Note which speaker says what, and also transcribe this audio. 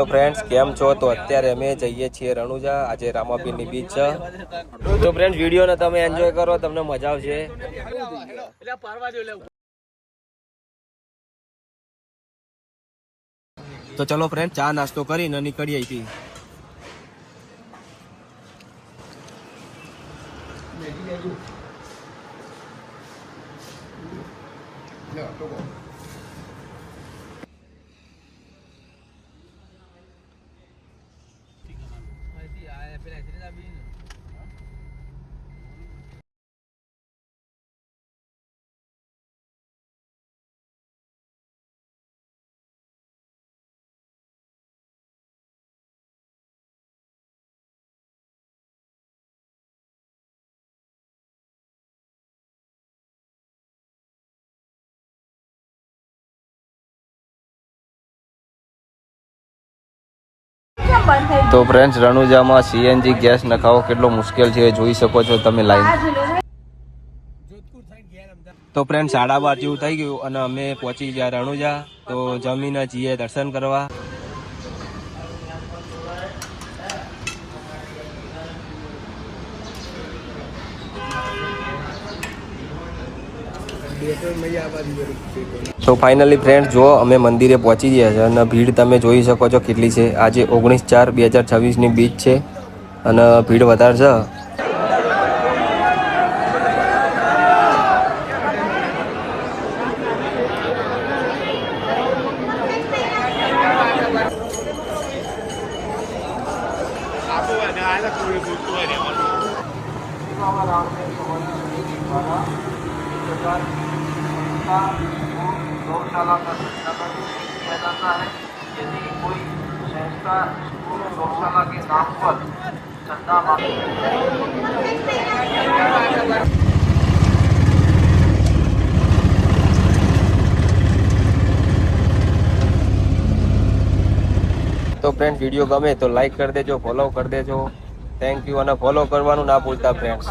Speaker 1: Hello friends, કેમ છો? તો અત્યારે અમે જઈએ છીએ રણુજા. આજે રામાપીરની બીચ છે. તો ફ્રેન્ડ્સ, વિડીયોને તમે એન્જોય કરો, તમને મજા આવશે. તો ચલો ફ્રેન્ડ, ચા નાસ્તો કરીને નીકળીએ અહીંથી. તો ફ્રેન્ડ્સ, રણુજામાં સીએનજી ગેસ નખાવો કેટલો મુશ્કેલ છે જોઈ શકો છો તમે લાઈવ. તો ફ્રેન્ડ 12:30 જેવું થઈ ગયું અને અમે પહોંચી ગયા રણુજા. તો જમીને જઈએ દર્શન કરવા. તો ફાઇનલી ફ્રેન્ડ, જો અમે મંદિરે પહોંચી ગયા છે અને ભીડ તમે જોઈ શકો છો કેટલી છે. આજે 19/4/2026ની બીચ છે અને ભીડ વધારે છે. गौशाला का किया जाता है। यदि कोई संस्था स्कूल गौशाला के नाम पर चंदा तो फ्रेंड्स, वीडियो गमे तो लाइक कर देजो, फॉलो कर देजो. थैंक यू અને ફોલો કરવાનું ના ભૂલતા ફ્રેન્ડ્સ.